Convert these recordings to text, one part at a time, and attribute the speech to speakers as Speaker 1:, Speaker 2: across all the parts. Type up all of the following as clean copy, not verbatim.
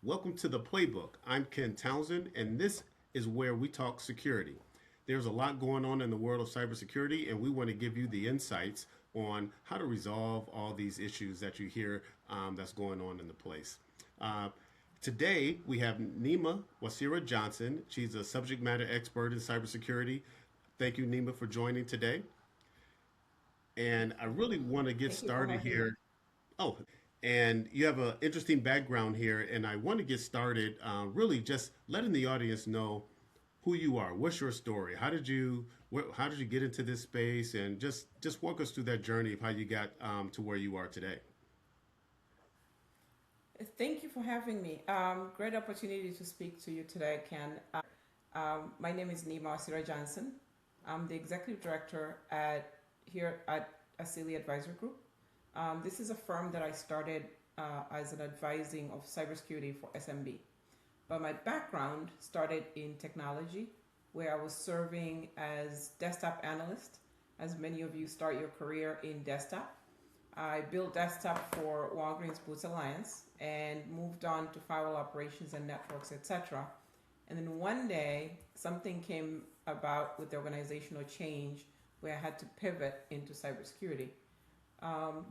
Speaker 1: Welcome to the Playbook. I'm Ken Townsend, and this is where we talk security. There's a lot going on in the world of cybersecurity, and we want to give you the insights on how to resolve all these issues that you hear that's going on in the place. Uh, Today, we have Neema Wasira Johnson. She's a subject matter expert in cybersecurity. Thank you, Neema, for joining today. And I really want to get
Speaker 2: Thank you for
Speaker 1: started
Speaker 2: having me.
Speaker 1: here. Oh, and you have an interesting background here, and I want to get started really just letting the audience know who you are. What's your story? How did you get into this space, and just walk us through that journey of how you got to where you are today.
Speaker 2: Thank you for having me. Great opportunity to speak to you today, Ken. My name is Neema Wasira Johnson. I'm the executive director here at Asili Advisory Group. This is a firm that I started as an advising of cybersecurity for SMB. But my background started in technology, where I was serving as desktop analyst, as many of you start your career in desktop. I built desktop for Walgreens Boots Alliance and moved on to firewall operations and networks, etc. And then one day, something came about with the organizational change where I had to pivot into cybersecurity.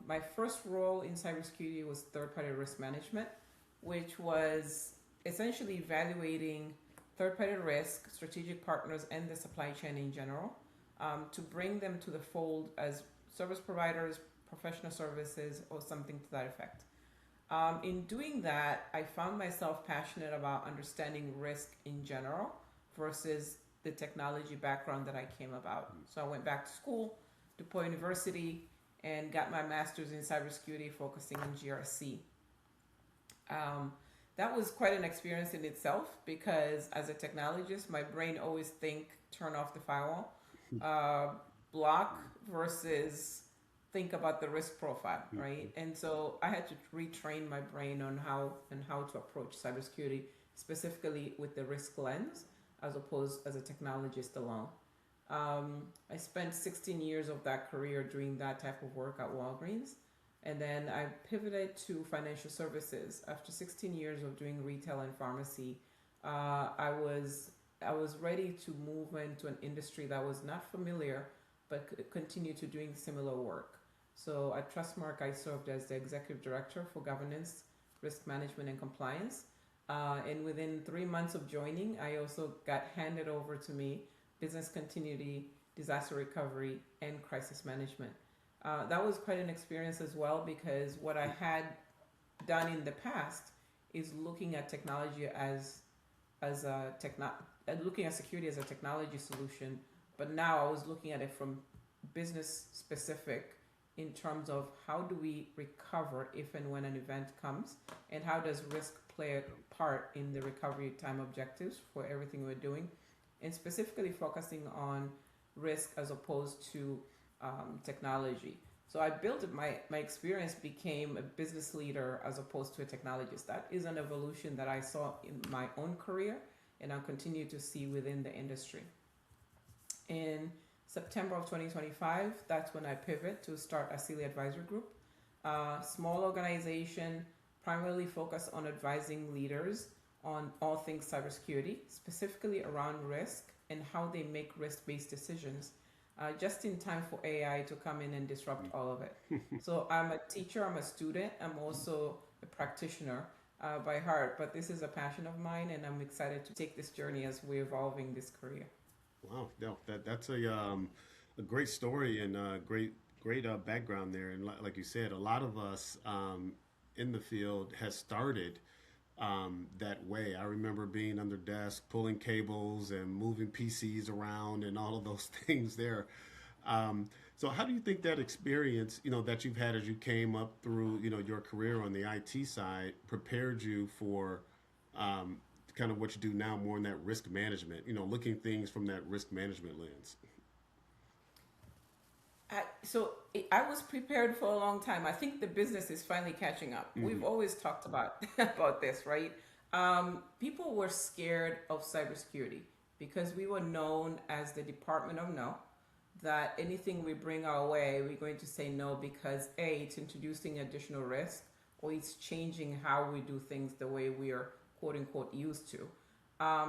Speaker 2: My first role in cybersecurity was third party risk management, which was essentially evaluating third party risk, strategic partners, and the supply chain in general to bring them to the fold as service providers, professional services, or something to that effect. In doing that, I found myself passionate about understanding risk in general versus the technology background that I came about. So I went back to school, DePaul University, and got my master's in cybersecurity, focusing on GRC. Um, that was quite an experience in itself because as a technologist, my brain always think turn off the firewall, uh, block versus think about the risk profile, right? And so I had to retrain my brain on how to approach cybersecurity, specifically with the risk lens, as opposed as a technologist alone. I spent 16 years of that career doing that type of work at Walgreens. And then I pivoted to financial services. After 16 years of doing retail and pharmacy, I was ready to move into an industry that was not familiar, but continue to doing similar work. So at Trustmark, I served as the executive director for governance, risk management, and compliance. And within 3 months of joining, I also got handed over to me business continuity, disaster recovery, and crisis management. That was quite an experience as well because what I had done in the past is looking at technology as a looking at security as a technology solution, but now I was looking at it from business specific in terms of how do we recover if and when an event comes, and how does risk play a part in the recovery time objectives for everything we're doing, and specifically focusing on risk as opposed to technology. So I built it, my experience became a business leader as opposed to a technologist. That is an evolution that I saw in my own career and I'll continue to see within the industry. In September of 2025, that's when I pivot to start Asili Advisory Group. Small organization, primarily focused on advising leaders on all things cybersecurity, specifically around risk and how they make risk-based decisions, just in time for AI to come in and disrupt all of it. So I'm a teacher, I'm a student, I'm also a practitioner by heart, but this is a passion of mine, and I'm excited to take this journey as we're evolving this career.
Speaker 1: Wow, no, that's a great story and great background there. And like you said, a lot of us in the field has started that way. I remember being under desk, pulling cables and moving PCs around and all of those things there. So how do you think that experience, that you've had as you came up through, your career on the IT side prepared you for um, kind of what you do now more in that risk management, looking things from that risk management lens?
Speaker 2: I was prepared for a long time. I think the business is finally catching up.
Speaker 1: Hmm.
Speaker 2: We've always talked about about this, right? People were scared of cybersecurity because we were known as the Department of No. That anything we bring our way, we're going to say no because A, it's introducing additional risk, or it's changing how we do things the way we are quote unquote used to.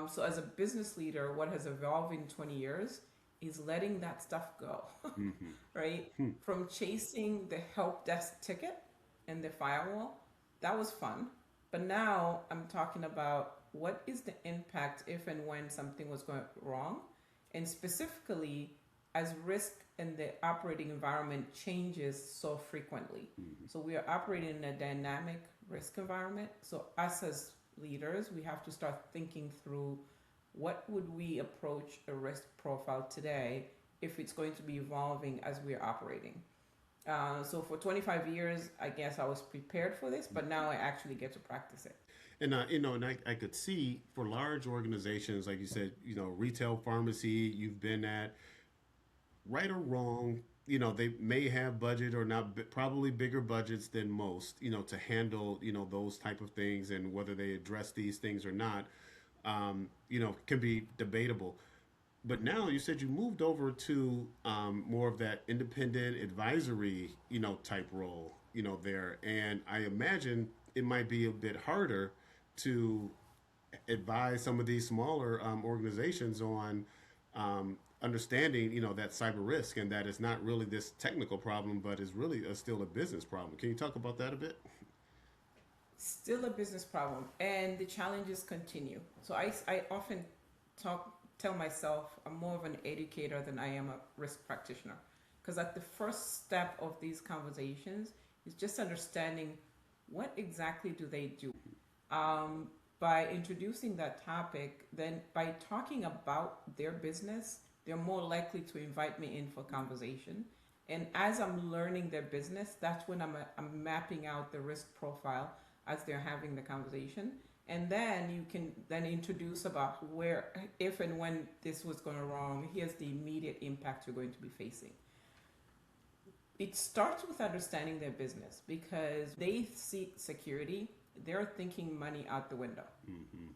Speaker 2: So as a business leader, what has evolved in 20 years is letting that stuff go,
Speaker 1: Mm-hmm.
Speaker 2: right?
Speaker 1: Hmm.
Speaker 2: From chasing the help desk ticket and the firewall, that was fun. But now I'm talking about what is the impact if and when something was going wrong, and specifically as risk in the operating environment changes so frequently.
Speaker 1: Mm-hmm.
Speaker 2: So we are operating in a dynamic risk environment. So us as leaders, we have to start thinking through what would we approach a risk profile today if it's going to be evolving as we're operating. So for 25 years, I guess I was prepared for this, but now I actually get to practice it.
Speaker 1: And and I could see for large organizations, like you said, retail pharmacy, you've been at, right or wrong, they may have budget or not, probably bigger budgets than most, to handle, those type of things, and whether they address these things or not, can be debatable. But now you said you moved over to more of that independent advisory, type role, there, and I imagine it might be a bit harder to advise some of these smaller organizations on understanding, that cyber risk, and that it's not really this technical problem, but is really still a business problem. Can you talk about that a bit?
Speaker 2: Still a business problem, and the challenges continue. So I often tell myself I'm more of an educator than I am a risk practitioner, because at the first step of these conversations is just understanding what exactly do they do. By introducing that topic, then by talking about their business, they're more likely to invite me in for conversation. And as I'm learning their business, that's when I'm mapping out the risk profile as they're having the conversation. And then you can then introduce about where, if and when this was going wrong, here's the immediate impact you're going to be facing. It starts with understanding their business, because they seek security, they're thinking money out the window.
Speaker 1: Mm-hmm.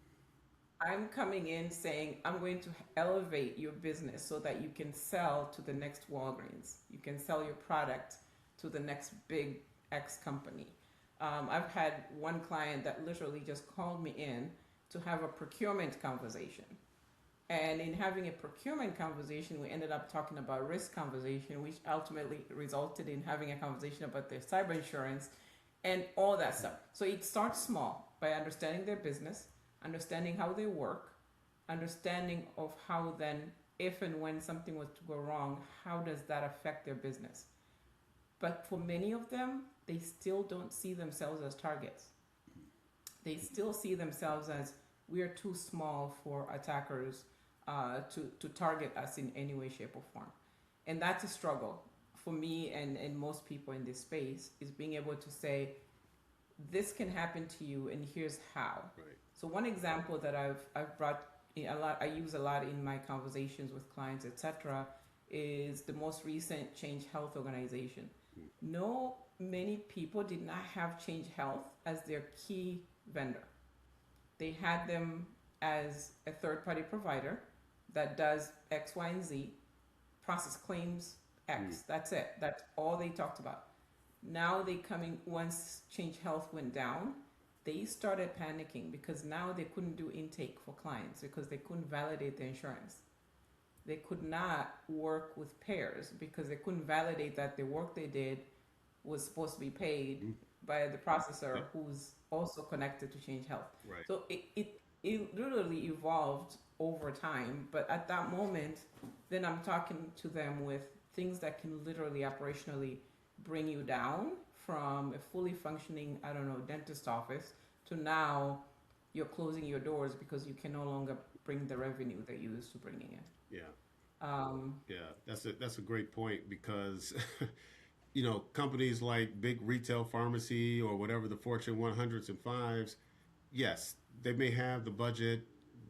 Speaker 2: I'm coming in saying I'm going to elevate your business so that you can sell to the next Walgreens. You can sell your product to the next big X company. I've had one client that literally just called me in to have a procurement conversation. And in having a procurement conversation, we ended up talking about risk conversation, which ultimately resulted in having a conversation about their cyber insurance and all that stuff. So it starts small by understanding their business, understanding how they work, understanding of how then, if and when something was to go wrong, how does that affect their business? But for many of them, they still don't see themselves as targets. They still see themselves as, we are too small for attackers to target us in any way, shape, or form. And that's a struggle for me and most people in this space, is being able to say, this can happen to you and here's how.
Speaker 1: Right.
Speaker 2: So one example that I've brought in a lot, I use a lot in my conversations with clients, etc., is the most recent Change Health organization. No, many people did not have Change Health as their key vendor. They had them as a third-party provider that does X, Y, and Z, process claims X. That's it. That's all they talked about. Now once Change Health went down, they started panicking because now they couldn't do intake for clients because they couldn't validate the insurance. They could not work with payers because they couldn't validate that the work they did was supposed to be paid by the processor who's also connected to Change Health.
Speaker 1: Right.
Speaker 2: So it literally evolved over time. But at that moment, then I'm talking to them with things that can literally operationally bring you down from a fully functioning, I don't know, dentist office to now you're closing your doors because you can no longer bring the revenue that you used to bringing in.
Speaker 1: Yeah, that's a great point, because companies like big retail pharmacy or whatever, the Fortune 100s and fives, yes, they may have the budget,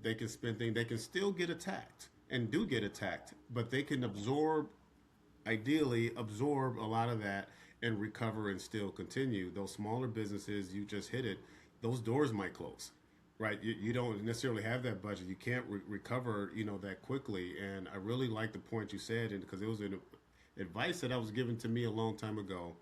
Speaker 1: they can spend things, they can still get attacked and do get attacked, but they can ideally absorb a lot of that and recover and still continue. Those smaller businesses, you just hit it, those doors might close. Right, you don't necessarily have that budget. You can't recover, that quickly. And I really like the point you said, and because it was an advice that I was given to me a long time ago.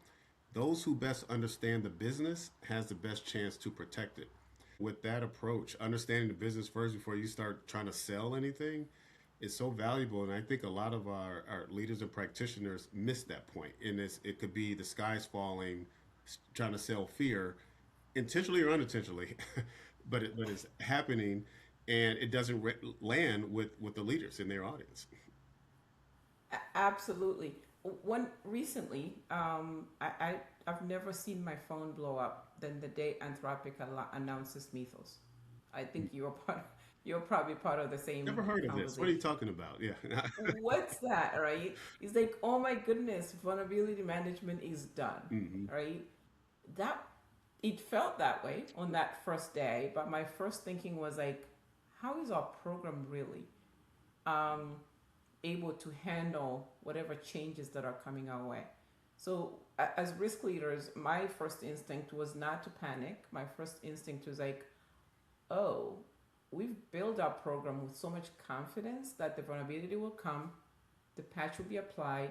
Speaker 1: Those who best understand the business has the best chance to protect it. With that approach, understanding the business first before you start trying to sell anything is so valuable. And I think a lot of our leaders and practitioners miss that point. And it could be the sky's falling, trying to sell fear, intentionally or unintentionally, but it's happening, and it doesn't land with the leaders in their audience.
Speaker 2: Absolutely. One recently, I've never seen my phone blow up than the day Anthropic announces Mythos. I think you're probably part of the same
Speaker 1: Never heard of this. What are you
Speaker 2: conversation.
Speaker 1: talking about? Yeah.
Speaker 2: What's that, right? It's like, oh my goodness, vulnerability management is done,
Speaker 1: Hmm.
Speaker 2: right? That it felt that way on that first day, but my first thinking was like, how is our program really um, able to handle whatever changes that are coming our way? So, as risk leaders, my first instinct was not to panic. My first instinct was like, oh, we've built our program with so much confidence that the vulnerability will come, the patch will be applied,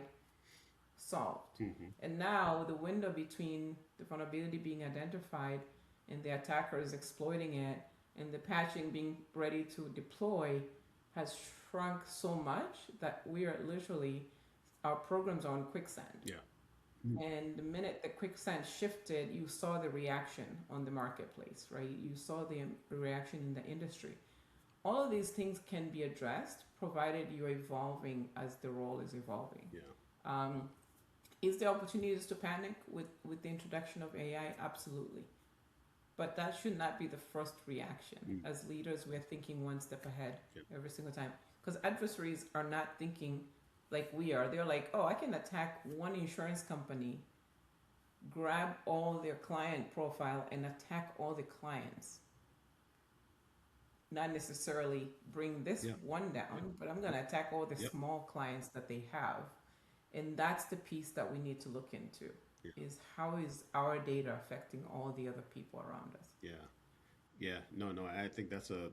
Speaker 2: solved.
Speaker 1: Hmm.
Speaker 2: And now the window between the vulnerability being identified and the attackers exploiting it and the patching being ready to deploy has shrunk so much that we are literally, our programs are on quicksand.
Speaker 1: Yeah.
Speaker 2: And the minute the quicksand shifted, you saw the reaction on the marketplace, right? You saw the reaction in the industry. All of these things can be addressed provided you're evolving as the role is evolving.
Speaker 1: Yeah.
Speaker 2: Um, is there opportunities to panic with the introduction of AI? Absolutely. But that should not be the first reaction.
Speaker 1: Mm.
Speaker 2: As leaders, we're thinking one step ahead
Speaker 1: Yeah.
Speaker 2: every single time. Because adversaries are not thinking like we are. They're like, oh, I can attack one insurance company, grab all their client profile, and attack all the clients. Not necessarily bring this
Speaker 1: Yeah.
Speaker 2: one
Speaker 1: Yeah.
Speaker 2: down, but I'm going to attack all the
Speaker 1: Yep.
Speaker 2: small clients that they have. And that's the piece that we need to look into
Speaker 1: Yeah.
Speaker 2: is how is our data affecting all the other people around us?
Speaker 1: Yeah. Yeah. No, no, I think that's a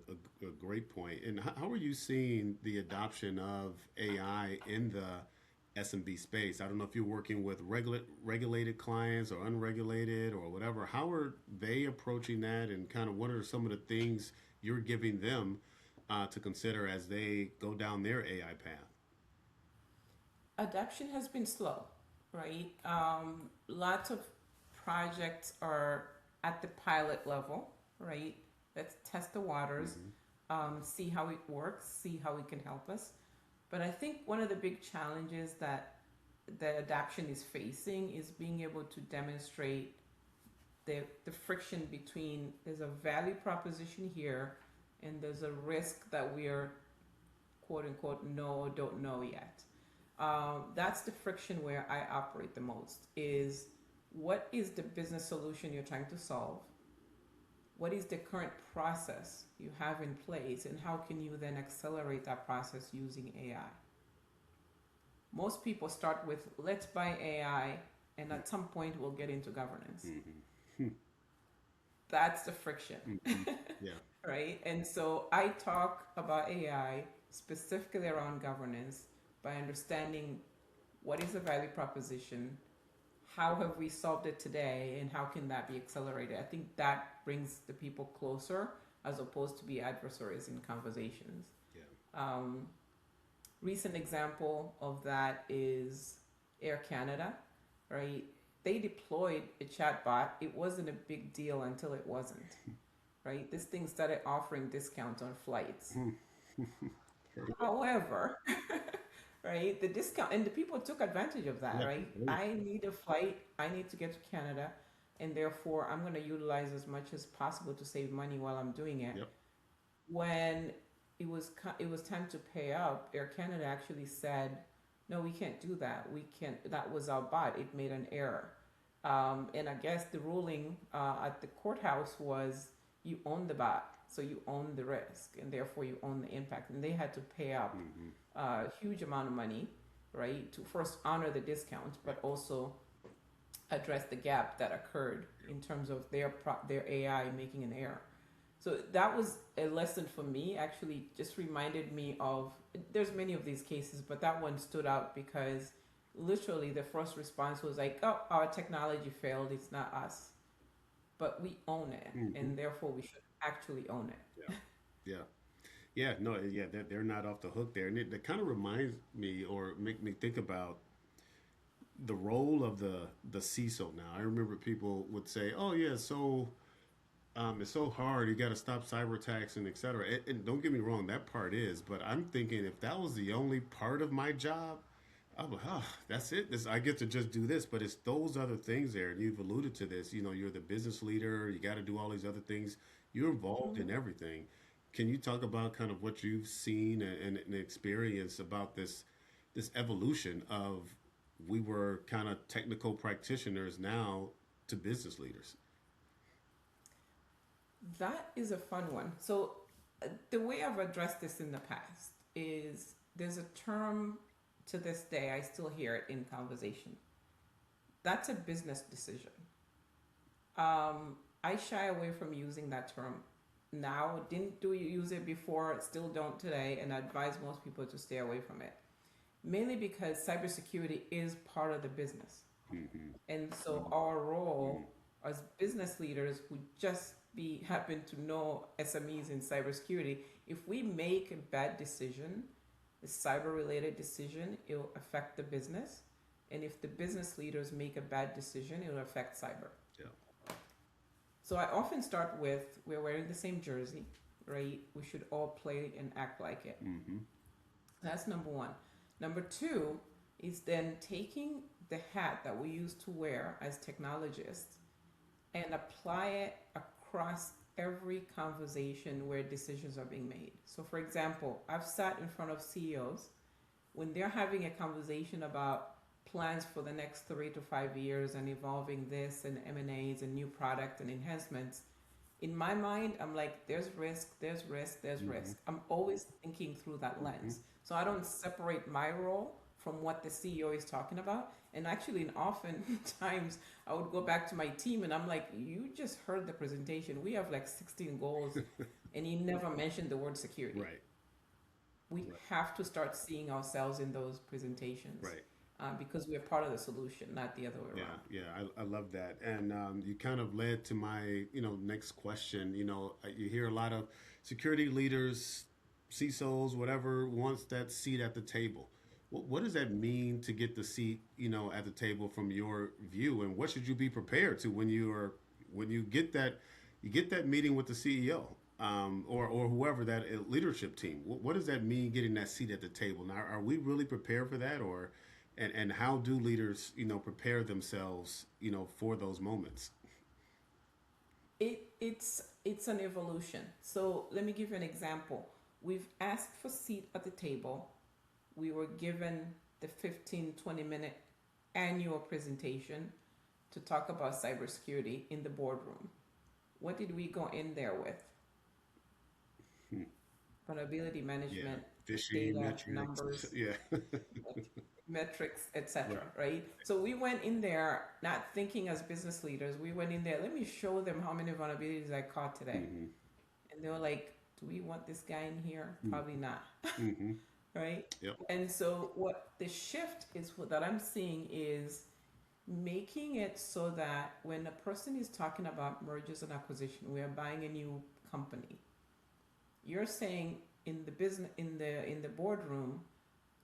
Speaker 1: great point. And how are you seeing the adoption of AI in the SMB space? I don't know if you're working with regulated clients or unregulated or whatever. How are they approaching that, and kind of what are some of the things you're giving them to consider as they go down their AI path?
Speaker 2: Adoption has been slow, right? Lots of projects are at the pilot level, right? Let's test the waters,
Speaker 1: Hmm.
Speaker 2: see how it works, see how it can help us. But I think one of the big challenges that the adoption is facing is being able to demonstrate the friction between there's a value proposition here and there's a risk that we are quote unquote know or don't know yet. That's the friction where I operate the most is what is the business solution you're trying to solve? What is the current process you have in place and how can you then accelerate that process using AI? Most people start with let's buy AI and at some point we'll get into governance.
Speaker 1: Hmm.
Speaker 2: That's the friction,
Speaker 1: Hmm. Yeah.
Speaker 2: right? And so I talk about AI specifically around governance by understanding what is the value proposition, how have we solved it today, and how can that be accelerated. I think that brings the people closer as opposed to be adversaries in conversations.
Speaker 1: Yeah.
Speaker 2: Um, Recent example of that is Air Canada, right? They deployed a chatbot. It wasn't a big deal until it wasn't, right? This thing started offering discounts on flights.
Speaker 1: Hmm.
Speaker 2: However, right, the discount and the people took advantage of that,
Speaker 1: Yeah.
Speaker 2: right?
Speaker 1: Oh,
Speaker 2: I need a flight, I need to get to Canada, and therefore I'm going to utilize as much as possible to save money while I'm doing it.
Speaker 1: yep.
Speaker 2: When it was time to pay up, Air Canada actually said, "No, we can't do that. We can't. That was our bot. It made an error." And I guess the ruling at the courthouse was you own the bot, so you own the risk, and therefore you own the impact. And they had to pay up
Speaker 1: Hmm.
Speaker 2: a huge amount of money, right, to first honor the discount, but also address the gap that occurred in terms of their AI making an error. So that was a lesson for me. Actually, just reminded me of there's many of these cases, but that one stood out because literally the first response was like, "Oh, our technology failed. It's not us, but we own it,
Speaker 1: Hmm.
Speaker 2: and therefore we should actually own it.
Speaker 1: Yeah. Yeah. Yeah. No. Yeah. They're not off the hook there, and it kind of reminds me or make me think about the role of the CISO. Now, I remember people would say, "Oh yeah, so it's so hard. You got to stop cyber attacks and et cetera." And don't get me wrong, that part is. But I'm thinking if that was the only part of my job, I'm like, oh, that's it. I get to just do this. But it's those other things there. And you've alluded to this. You know, you're the business leader. You got to do all these other things. You're involved in
Speaker 2: Mhm.
Speaker 1: everything. Can you talk about kind of what you've seen and experienced about this evolution of we were kind of technical practitioners now to business leaders?
Speaker 2: That is a fun one. So, the way I've addressed this in the past is there's a term to this day, I still hear it in conversation. That's a business decision. I shy away from using that term now. Didn't do use it before, still don't today, and I advise most people to stay away from it. Mainly because cybersecurity is part of the business.
Speaker 1: Mm-hmm.
Speaker 2: And so our role as business leaders who just be happen to know SMEs in cybersecurity, if we make a bad decision, a cyber related decision, it'll affect the business. And if the business leaders make a bad decision, it'll affect cyber.
Speaker 1: Yeah.
Speaker 2: So I often start with we're wearing the same jersey, right? We should all play and act like it.
Speaker 1: Mm-hmm.
Speaker 2: That's number one. Number two is then taking the hat that we used to wear as technologists and apply it across every conversation where decisions are being made. So, for example, I've sat in front of CEOs when they're having a conversation about plans for the next 3 to 5 years and evolving this and M&As and new product and enhancements. In my mind, I'm like, there's risk, there's risk, there's
Speaker 1: Mm-hmm.
Speaker 2: risk. I'm always thinking through that
Speaker 1: Mm-hmm.
Speaker 2: lens. So I don't separate my role from what the CEO is talking about. And actually, in often times, I would go back to my team and I'm like, you just heard the presentation. We have like 16 goals, and he never mentioned the word security.
Speaker 1: Right.
Speaker 2: We
Speaker 1: Right.
Speaker 2: have to start seeing ourselves in those presentations,
Speaker 1: Right.
Speaker 2: because we're part of the solution, not the other way
Speaker 1: Yeah.
Speaker 2: around.
Speaker 1: Yeah. I love that. And you kind of led to my, next question. You hear a lot of security leaders, CISOs, whatever, wants that seat at the table. What does that mean to get the seat, at the table from your view? And what should you be prepared to when you get that meeting with the CEO, or whoever that leadership team? What does that mean getting that seat at the table? Now, are we really prepared for that, or and how do leaders prepare themselves for those moments?
Speaker 2: It's an evolution. So let me give you an example. We've asked for seat at the table. We were given the 15-20 minute annual presentation to talk about cybersecurity in the boardroom. What did we go in there with?
Speaker 1: Hmm.
Speaker 2: Vulnerability
Speaker 1: Yeah,
Speaker 2: management,
Speaker 1: phishing
Speaker 2: data,
Speaker 1: metrics.
Speaker 2: numbers,
Speaker 1: Yeah.
Speaker 2: metrics, etc.
Speaker 1: Right.
Speaker 2: Right? So we went in there not thinking as business leaders. We went in there, let me show them how many vulnerabilities I caught today.
Speaker 1: Mm-hmm.
Speaker 2: And they were like, do we want this guy in here? Probably not.
Speaker 1: Mm-hmm.
Speaker 2: Right?
Speaker 1: Yep.
Speaker 2: And so what the shift is that I'm seeing is making it so that when a person is talking about mergers and acquisition, we are buying a new company. You're saying in the business in the boardroom,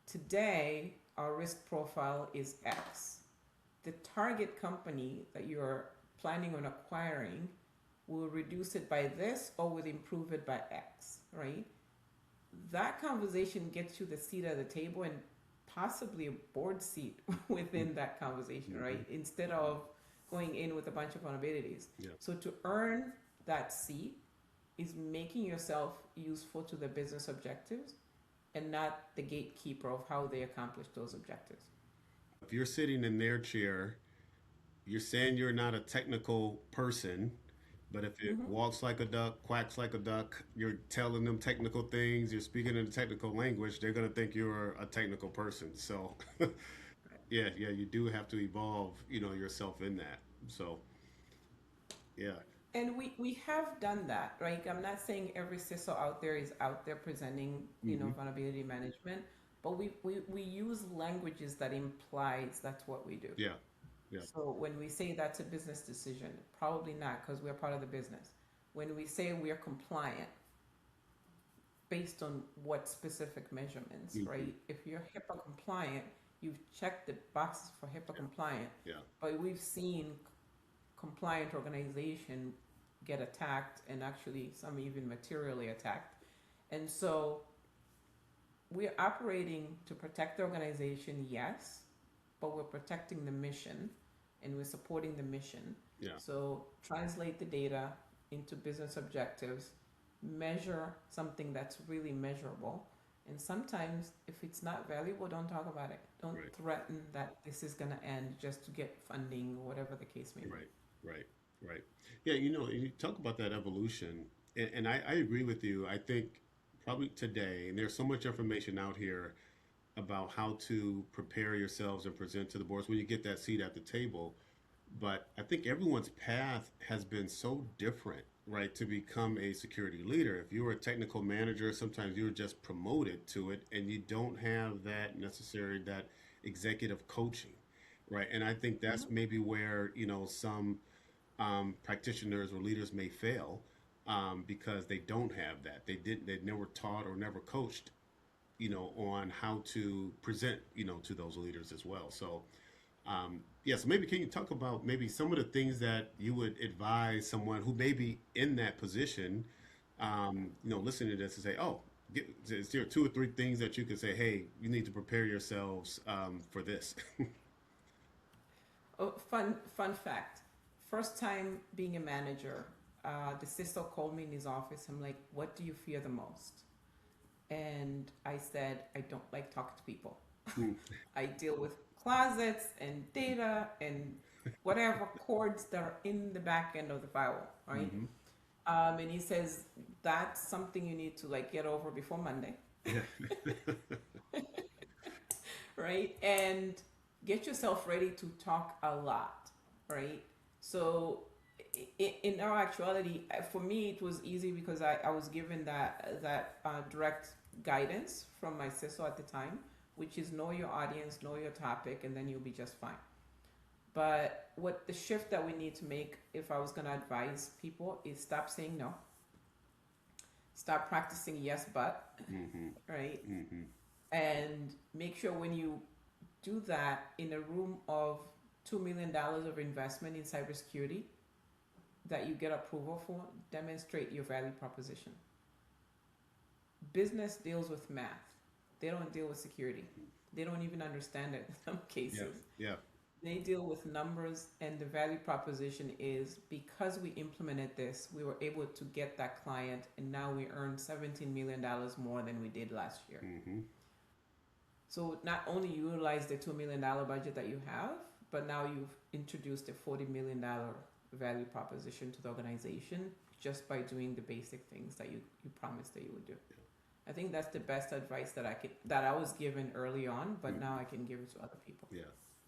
Speaker 2: today our risk profile is X. The target company that you're planning on acquiring will reduce it by this or will improve it by X, right? That conversation gets you the seat at the table and possibly a board seat within that conversation,
Speaker 1: Mm-hmm.
Speaker 2: right? Instead of going in with a bunch of vulnerabilities.
Speaker 1: Yeah.
Speaker 2: So to earn that seat is making yourself useful to the business objectives and not the gatekeeper of how they accomplish those objectives.
Speaker 1: If you're sitting in their chair, you're saying you're not a technical person, but if it
Speaker 2: Mm-hmm.
Speaker 1: walks like a duck, quacks like a duck, you're telling them technical things, you're speaking in a technical language, they're going to think you're a technical person. So, yeah, you do have to evolve, yourself in that. So, yeah.
Speaker 2: And we have done that, right? I'm not saying every CISO out there is out there presenting,
Speaker 1: Mm-hmm.
Speaker 2: vulnerability management, but we use languages that implies that's what we do.
Speaker 1: Yeah. Yeah.
Speaker 2: So when we say that's a business decision, probably not because we're part of the business. when we say we are compliant, based on what specific measurements, right? If you're HIPAA compliant, you've checked the boxes for HIPAA compliant,
Speaker 1: Yeah.
Speaker 2: but we've seen compliant organization get attacked, and actually some even materially attacked. And so we're operating to protect the organization, yes, but we're protecting the mission and we're supporting the mission.
Speaker 1: Yeah.
Speaker 2: So translate the data into business objectives, measure something that's really measurable. And sometimes if it's not valuable, don't talk about it. Don't
Speaker 1: Right.
Speaker 2: threaten that this is going to end just to get funding or whatever the case may be.
Speaker 1: Right. Right. Right. Yeah. You talk about that evolution, and I agree with you. I think probably today, and there's so much information out here about how to prepare yourselves and present to the boards when you get that seat at the table. But I think everyone's path has been so different, right, to become a security leader. If you were a technical manager, sometimes you were just promoted to it and you don't have that executive coaching, right? And I think that's
Speaker 2: Mm-hmm.
Speaker 1: maybe where, some practitioners or leaders may fail because they don't have that. They never taught or never coached, on how to present, to those leaders as well. So, yes, maybe can you talk about maybe some of the things that you would advise someone who may be in that position, listening to this and say, oh, is there two or three things that you could say, hey, you need to prepare yourselves for this?
Speaker 2: Oh, fun fact. First time being a manager, the CISO called me in his office. I'm like, what do you fear the most? And I said, I don't like talking to people.
Speaker 1: Hmm.
Speaker 2: I deal with closets and data and whatever cords that are in the back end of the firewall, right?
Speaker 1: Mm-hmm.
Speaker 2: And he says that's something you need to like get over before Monday,
Speaker 1: Yeah.
Speaker 2: right? And get yourself ready to talk a lot, right? So in our actuality, for me, it was easy because I was given that direct guidance from my CISO at the time, which is know your audience, know your topic, and then you'll be just fine. But what the shift that we need to make, if I was going to advise people, is stop saying no, stop practicing yes but,
Speaker 1: Mm-hmm.
Speaker 2: right?
Speaker 1: Mm-hmm.
Speaker 2: And make sure when you do that in a room of $2 million of investment in cybersecurity that you get approval for, demonstrate your value proposition. Business deals with math. They don't deal with security. They don't even understand it in some
Speaker 1: Yeah.
Speaker 2: cases.
Speaker 1: Yeah.
Speaker 2: They deal with numbers, and the value proposition is because we implemented this, we were able to get that client, and now we earn $17 million more than we did last year.
Speaker 1: Mm-hmm.
Speaker 2: So not only utilize the $2 million budget that you have, but now you've introduced a $40 million value proposition to the organization just by doing the basic things that you promised that you would do. I think that's the best advice that I was given early on, but now I can give it to other people.
Speaker 1: Yeah.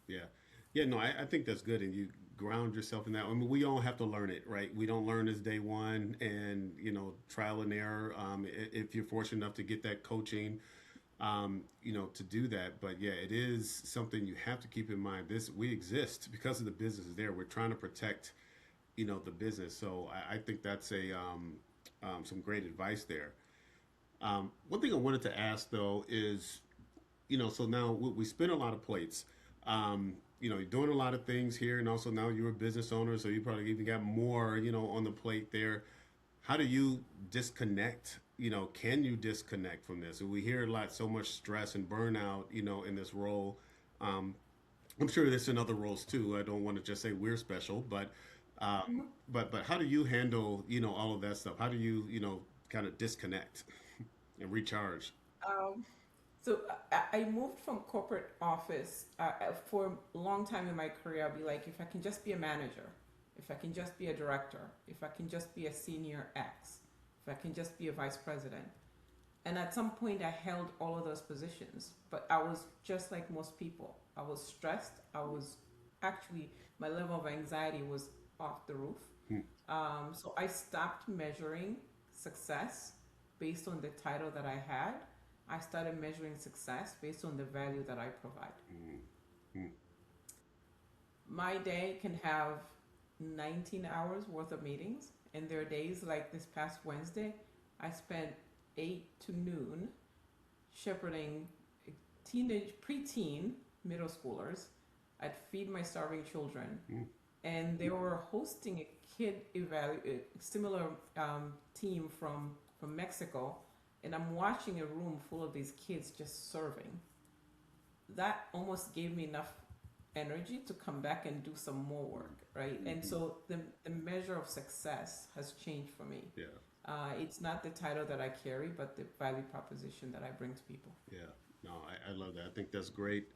Speaker 1: Yeah. Yeah, no, I think that's good, and you ground yourself in that. I mean, we all have to learn it, right? We don't learn this day one, and trial and error. If you're fortunate enough to get that coaching, to do that. But yeah, it is something you have to keep in mind. We exist because of the business is there. We're trying to protect, the business. So I think that's some great advice there. One thing I wanted to ask though is, so now we spin a lot of plates. You're doing a lot of things here, and also now you're a business owner, so you probably even got more, on the plate there. How do you disconnect? Can you disconnect from this? We hear so much stress and burnout, in this role. I'm sure there's in other roles too. I don't want to just say we're special, but but how do you handle, all of that stuff? How do you, kind of disconnect and recharge?
Speaker 2: Um, so I moved from corporate office for a long time in my career. I'll be like, if I can just be a manager, if I can just be a director, if I can just be a senior X, if I can just be a vice president. And at some point, I held all of those positions, but I was just like most people. I was stressed. I was actually, my level of anxiety was off the roof.
Speaker 1: Hmm.
Speaker 2: So I stopped measuring success based on the title that I had. I started measuring success based on the value that I provide.
Speaker 1: Hmm.
Speaker 2: My day can have 19 hours worth of meetings, And there are days like this past Wednesday, I spent 8 to noon shepherding teenage, preteen, middle schoolers. I'd feed my starving children,
Speaker 1: Mm.
Speaker 2: and they were hosting a similar team from Mexico, and I'm watching a room full of these kids just serving. That almost gave me enough energy to come back and do some more work, right? And
Speaker 1: Mm-hmm.
Speaker 2: so the measure of success has changed for me.
Speaker 1: Yeah.
Speaker 2: It's not the title that I carry, but the value proposition that I bring to people.
Speaker 1: Yeah. No, I love that. I think that's great.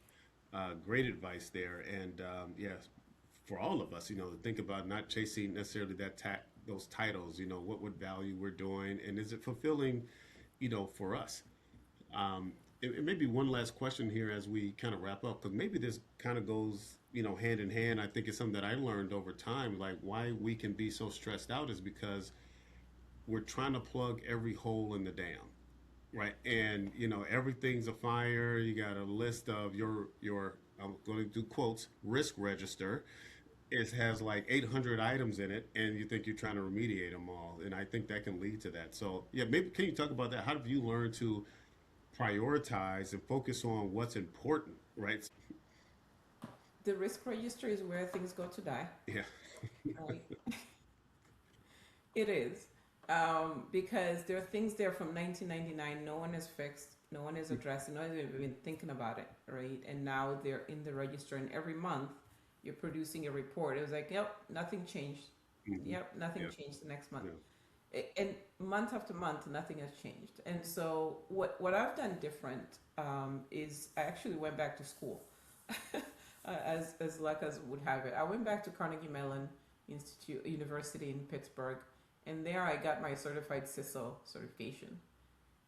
Speaker 1: Great advice there. And yes, for all of us, to think about not chasing necessarily those titles. What value we're doing, and is it fulfilling, for us. And maybe one last question here as we kind of wrap up, because maybe this kind of goes, hand in hand. I think it's something that I learned over time, like why we can be so stressed out is because we're trying to plug every hole in the dam, right? And everything's a fire. You got a list of your I'm going to do quotes risk register. It has like 800 items in it, and you think you're trying to remediate them all, and I think that can lead to that. So yeah, maybe can you talk about that? How have you learned to prioritize and focus on what's important, right?
Speaker 2: The risk register is where things go to die,
Speaker 1: Yeah.
Speaker 2: right? It is. Because there are things there from 1999 no one has fixed, no one has addressed, no one has even thinking about it, right? And now they're in the register, and every month you're producing a report. It was like, yep, nothing changed.
Speaker 1: Hmm.
Speaker 2: Yep, nothing
Speaker 1: Yeah.
Speaker 2: changed the next month.
Speaker 1: Yeah.
Speaker 2: And month after month, nothing has changed. And so, what I've done different is I actually went back to school, as luck as would have it. I went back to Carnegie Mellon University in Pittsburgh, and there I got my certified CISO certification.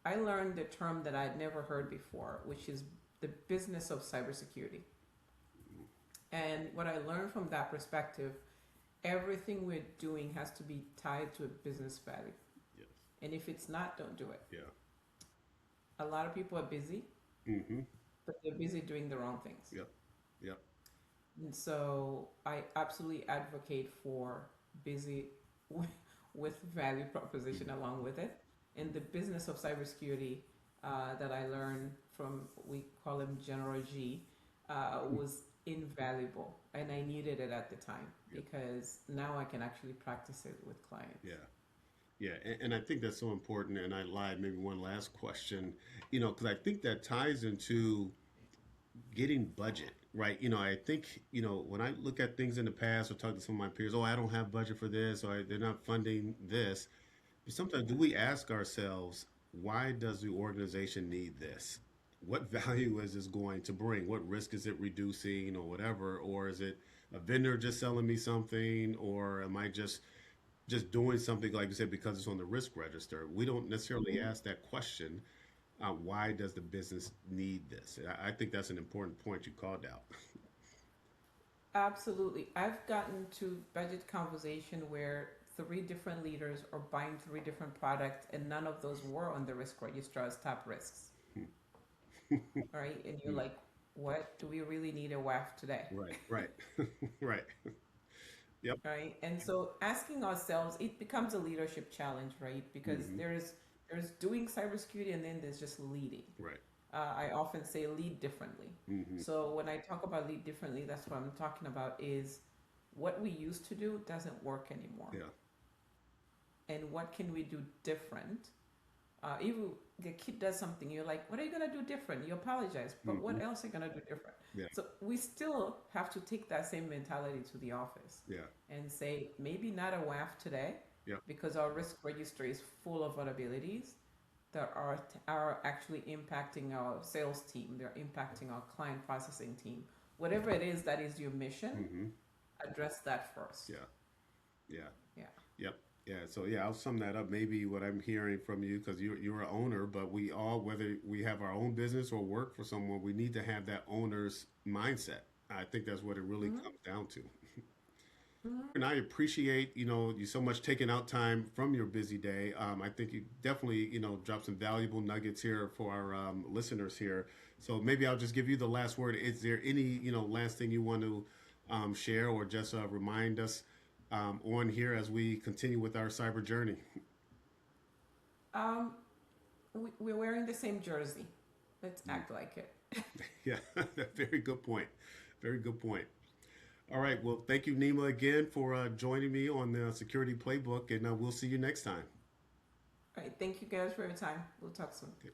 Speaker 2: I learned the term that I'd never heard before, which is the business of cybersecurity. And what I learned from that perspective, everything we're doing has to be tied to a business value.
Speaker 1: Yes.
Speaker 2: And if it's not, don't do it.
Speaker 1: Yeah.
Speaker 2: A lot of people are busy,
Speaker 1: Mm-hmm.
Speaker 2: but they're busy doing the wrong things.
Speaker 1: Yep. Yep.
Speaker 2: And so I absolutely advocate for busy with value proposition along with it. And the business of cybersecurity that I learned from, we call him General G, was invaluable. And I needed it at the time
Speaker 1: Yep.
Speaker 2: because now I can actually practice it with clients.
Speaker 1: Yeah. Yeah, and I think that's so important. And I lied. Maybe one last question, because I think that ties into getting budget, right? I think, when I look at things in the past or talk to some of my peers, oh, I don't have budget for this, or they're not funding this. But sometimes do we ask ourselves, why does the organization need this? What value is this going to bring? What risk is it reducing or whatever? Or is it a vendor just selling me something? Or am I just doing something, like you said, because it's on the risk register? We don't necessarily ask that question. Why does the business need this? I think that's an important point you called out.
Speaker 2: Absolutely. I've gotten to budget conversation where three different leaders are buying three different products and none of those were on the risk register as top risks. All right. And you're like, what do we really need a WAF today?
Speaker 1: Right, right, right. Yep.
Speaker 2: Right. And so asking ourselves, it becomes a leadership challenge, right? Because
Speaker 1: Hmm.
Speaker 2: there's doing cybersecurity and then there's just leading.
Speaker 1: Right.
Speaker 2: I often say lead differently.
Speaker 1: Hmm.
Speaker 2: So when I talk about lead differently, that's what I'm talking about is what we used to do doesn't work anymore.
Speaker 1: Yeah.
Speaker 2: And what can we do different? If the kid does something, you're like, what are you going to do different? You apologize, but
Speaker 1: Hmm.
Speaker 2: what else are you going to do different?
Speaker 1: Yeah.
Speaker 2: So we still have to take that same mentality to the office
Speaker 1: Yeah.
Speaker 2: and say, maybe not a WAF today,
Speaker 1: Yeah.
Speaker 2: because our risk register is full of vulnerabilities that are actually impacting our sales team, they're impacting our client processing team. Whatever it is that is your mission,
Speaker 1: Hmm.
Speaker 2: address that first.
Speaker 1: Yeah. Yeah.
Speaker 2: Yeah.
Speaker 1: Yep. Yeah. So yeah, I'll sum that up. Maybe what I'm hearing from you, because you're an owner, but we all, whether we have our own business or work for someone, we need to have that owner's mindset. I think that's what it really
Speaker 2: Mm-hmm.
Speaker 1: comes down to.
Speaker 2: Mm-hmm.
Speaker 1: And I appreciate, you so much taking out time from your busy day. I think you definitely, dropped some valuable nuggets here for our listeners here. So maybe I'll just give you the last word. Is there any, last thing you want to share or just remind us on here as we continue with our cyber journey?
Speaker 2: We're wearing the same jersey. Let's act like it.
Speaker 1: Yeah, very good point. Very good point. All right. Well, thank you, Neema, again for joining me on the Security Playbook, and we'll see you next time.
Speaker 2: All right. Thank you guys for your time. We'll talk soon.
Speaker 1: Okay.